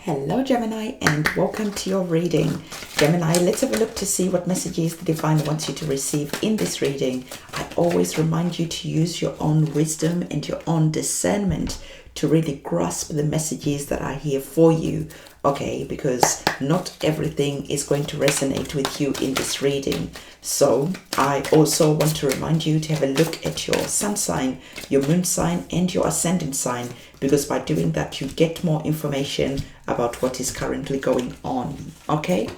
Hello Gemini, and welcome to your reading. Gemini, let's have a look to see what messages the Divine wants you to receive in this reading. I always remind you to use your own wisdom and your own discernment to really grasp the messages that are here for you, okay? Because not everything is going to resonate with you in this reading. So I also want to remind you to have a look at your sun sign, your moon sign, and your ascendant sign, because by doing that you get more information about what is currently going on, okay?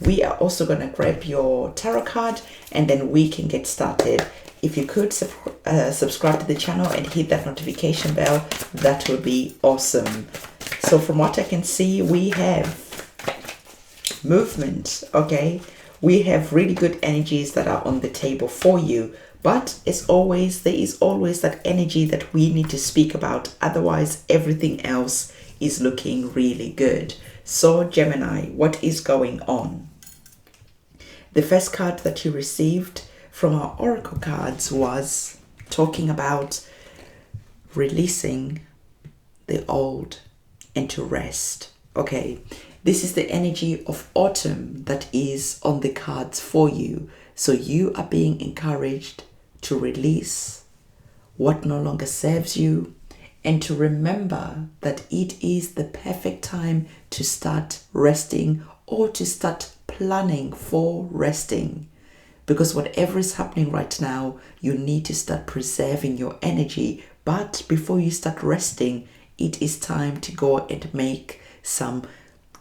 We are also going to grab your tarot card and then we can get started. If you could subscribe to the channel and hit that notification bell, that would be awesome. So from what I can see, we have movement, okay? We have really good energies that are on the table for you. But as always, there is always that energy that we need to speak about. Otherwise, everything else is looking really good. So Gemini, what is going on? The first card that you received from our oracle cards was talking about releasing the old and to rest. Okay, this is the energy of autumn that is on the cards for you. So you are being encouraged to release what no longer serves you and to remember that it is the perfect time to start resting or to start planning for resting. Because whatever is happening right now, you need to start preserving your energy. But before you start resting, it is time to go and make some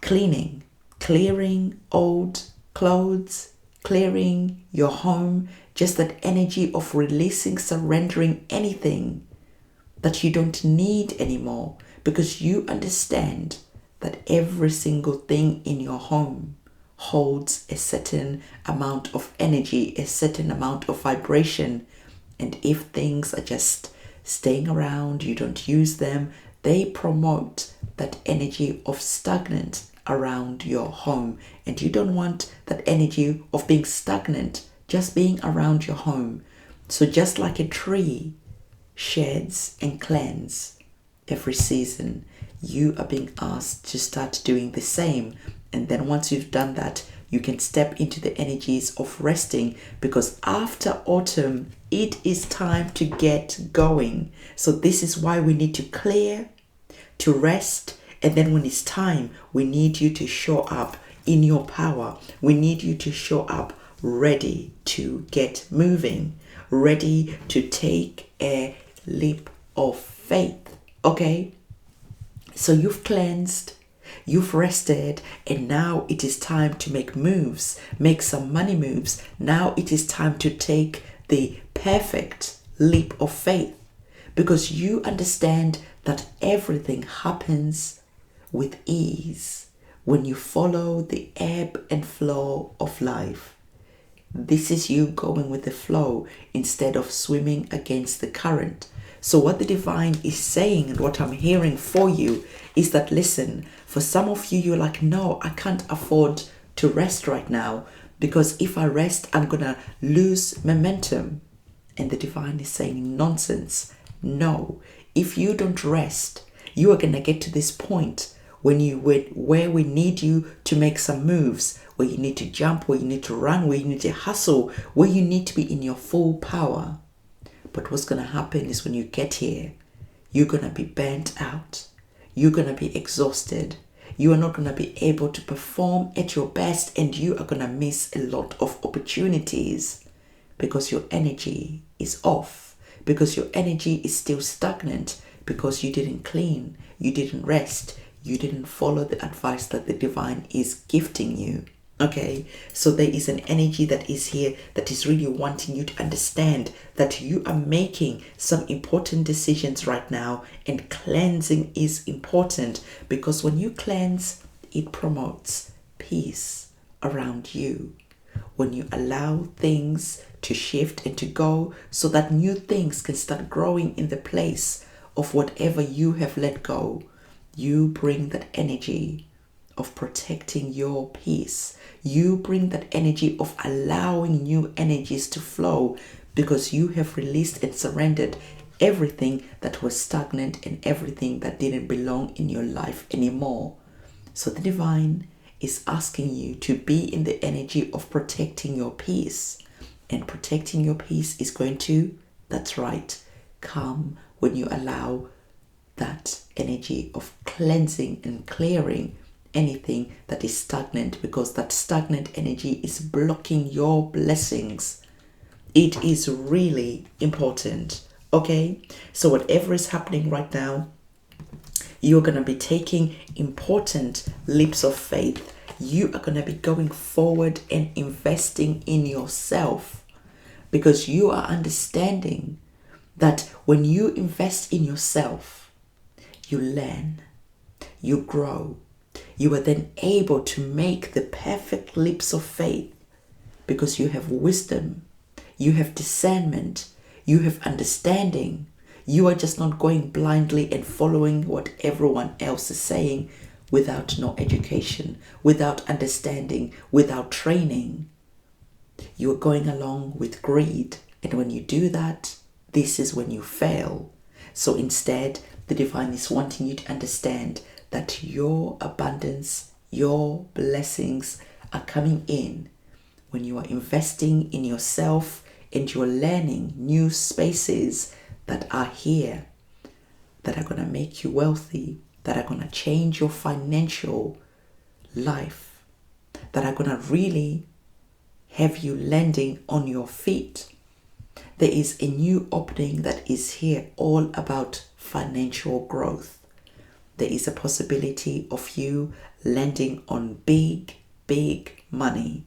cleaning, clearing old clothes, clearing your home, just that energy of releasing, surrendering anything that you don't need anymore, because you understand that every single thing in your home holds a certain amount of energy, a certain amount of vibration. And if things are just staying around, you don't use them, they promote that energy of stagnant around your home. And you don't want that energy of being stagnant just being around your home. So just like a tree sheds and cleanses every season, you are being asked to start doing the same. And then once you've done that, you can step into the energies of resting, because after autumn, it is time to get going. So this is why we need to clear, to rest, and then when it's time, we need you to show up in your power. We need you to show up ready to get moving, ready to take a leap of faith, okay? So you've cleansed, you've rested, and now it is time to make moves, make some money moves. Now it is time to take the perfect leap of faith, because you understand that everything happens with ease when you follow the ebb and flow of life. This is you going with the flow instead of swimming against the current. So what the Divine is saying and what I'm hearing for you is that, listen, for some of you, you're like, no, I can't afford to rest right now, because if I rest, I'm going to lose momentum. And the Divine is saying, nonsense. No, if you don't rest, you are going to get to this point where we need you to make some moves, where you need to jump, where you need to run, where you need to hustle, where you need to be in your full power. But what's going to happen is when you get here, you're going to be burnt out. You're going to be exhausted. You are not going to be able to perform at your best, and you are going to miss a lot of opportunities because your energy is off, because your energy is still stagnant, because you didn't clean, you didn't rest, you didn't follow the advice that the Divine is gifting you. Okay, so there is an energy that is here that is really wanting you to understand that you are making some important decisions right now, and cleansing is important, because when you cleanse, it promotes peace around you. When you allow things to shift and to go so that new things can start growing in the place of whatever you have let go, you bring that energy of protecting your peace. You bring that energy of allowing new energies to flow, because you have released and surrendered everything that was stagnant and everything that didn't belong in your life anymore. So the divine is asking you to be in the energy of protecting your peace. And protecting your peace is going to, that's right, come when you allow that energy of cleansing and clearing anything that is stagnant, because that stagnant energy is blocking your blessings. It is really important. Okay, so whatever is happening right now, you're going to be taking important leaps of faith. You are going to be going forward and investing in yourself, because you are understanding that when you invest in yourself, you learn, you grow. You are then able to make the perfect leaps of faith, because you have wisdom, you have discernment, you have understanding. You are just not going blindly and following what everyone else is saying without no education, without understanding, without training. You are going along with greed. And when you do that, this is when you fail. So instead, the divine is wanting you to understand that your abundance, your blessings are coming in when you are investing in yourself and you're learning new spaces that are here, that are going to make you wealthy, that are going to change your financial life, that are going to really have you landing on your feet. There is a new opening that is here all about financial growth. There is a possibility of you landing on big, big money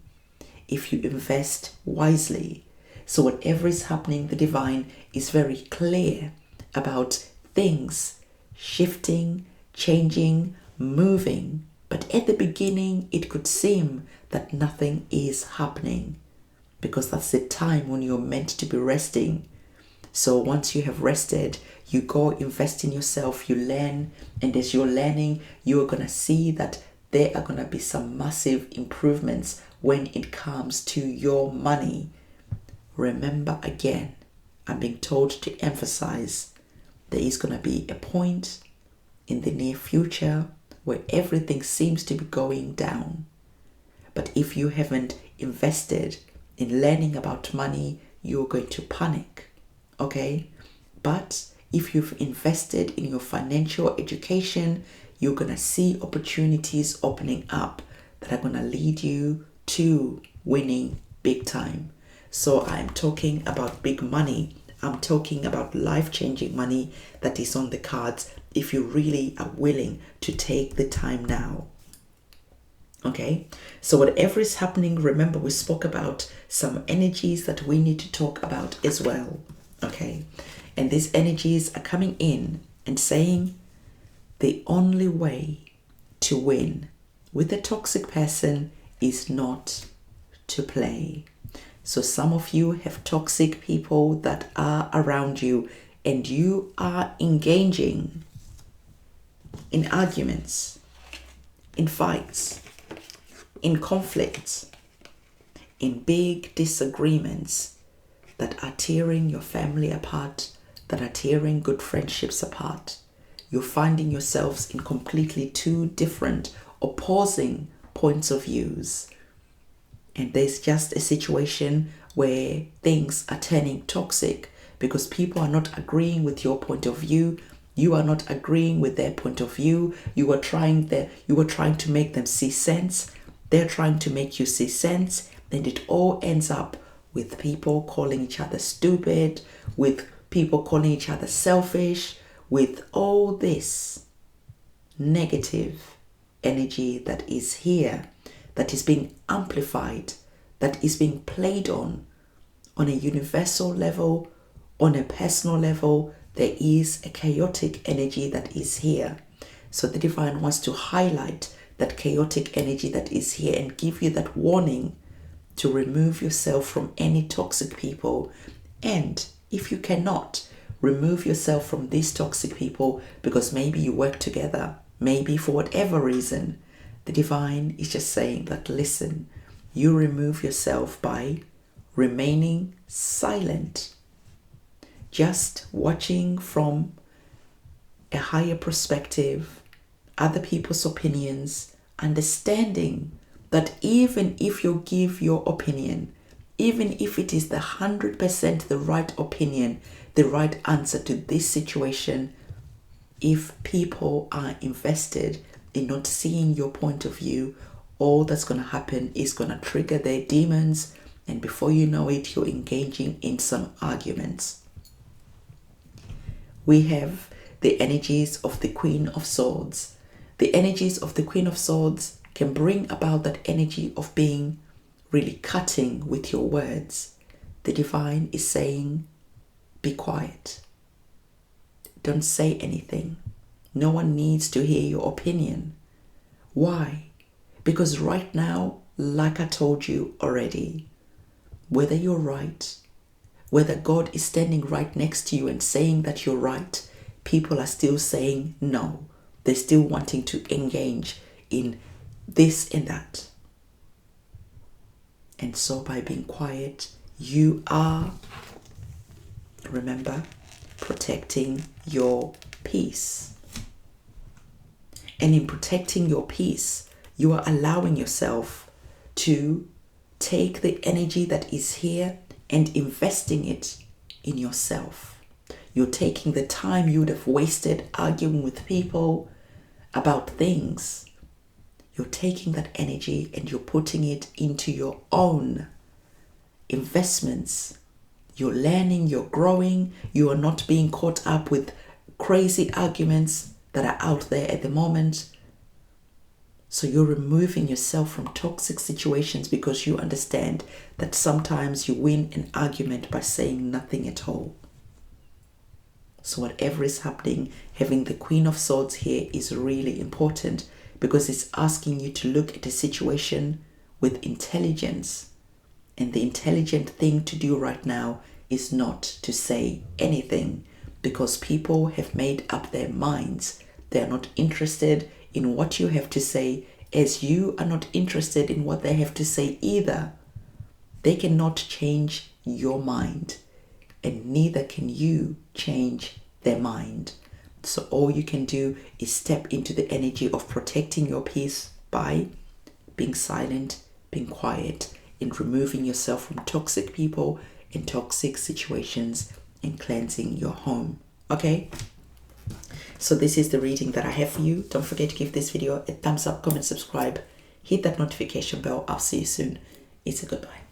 if you invest wisely. So whatever is happening, the divine is very clear about things shifting, changing, moving. But at the beginning, it could seem that nothing is happening, because that's the time when you're meant to be resting. So once you have rested, you go invest in yourself, you learn, and as you're learning, you're going to see that there are going to be some massive improvements when it comes to your money. Remember again, I'm being told to emphasize, there is going to be a point in the near future where everything seems to be going down. But if you haven't invested in learning about money, you're going to panic. Okay? But if you've invested in your financial education, you're going to see opportunities opening up that are going to lead you to winning big time. So I'm talking about big money. I'm talking about life-changing money that is on the cards if you really are willing to take the time now. Okay, so whatever is happening, remember we spoke about some energies that we need to talk about as well. Okay, and these energies are coming in and saying the only way to win with a toxic person is not to play. So some of you have toxic people that are around you, and you are engaging in arguments, in fights, in conflicts, in big disagreements that are tearing your family apart, that are tearing good friendships apart. You're finding yourselves in completely two different opposing points of views. And there's just a situation where things are turning toxic because people are not agreeing with your point of view. You are not agreeing with their point of view. You are trying to make them see sense. They're trying to make you see sense. And it all ends up with people calling each other stupid, with people calling each other selfish, with all this negative energy that is here, that is being amplified, that is being played on a universal level, on a personal level. There is a chaotic energy that is here. So the divine wants to highlight that chaotic energy that is here and give you that warning to remove yourself from any toxic people. And if you cannot remove yourself from these toxic people because maybe you work together, maybe for whatever reason, the divine is just saying that, listen, you remove yourself by remaining silent, just watching from a higher perspective, other people's opinions, understanding that even if you give your opinion, even if it is the 100% the right opinion, the right answer to this situation, if people are invested in not seeing your point of view, all that's going to happen is going to trigger their demons, and before you know it, you're engaging in some arguments. We have the energies of the Queen of Swords. The energies of the Queen of Swords can bring about that energy of being really cutting with your words. The divine is saying, be quiet. Don't say anything. No one needs to hear your opinion. Why? Because right now, like I told you already, whether you're right, whether God is standing right next to you and saying that you're right, people are still saying no. They're still wanting to engage in this and that. And so by being quiet, you are, remember, protecting your peace. And in protecting your peace, you are allowing yourself to take the energy that is here and investing it in yourself. You're taking the time you would have wasted arguing with people about things. You're taking that energy and you're putting it into your own investments. You're learning, you're growing, you are not being caught up with crazy arguments that are out there at the moment. So you're removing yourself from toxic situations because you understand that sometimes you win an argument by saying nothing at all. So whatever is happening, having the Queen of Swords here is really important because it's asking you to look at a situation with intelligence. And the intelligent thing to do right now is not to say anything because people have made up their minds. They're not interested in what you have to say, as you are not interested in what they have to say either. They cannot change your mind, and neither can you change their mind. So all you can do is step into the energy of protecting your peace by being silent, being quiet, and removing yourself from toxic people and toxic situations and cleansing your home. Okay? So this is the reading that I have for you. Don't forget to give this video a thumbs up, comment, subscribe, hit that notification bell. I'll see you soon. It's a goodbye.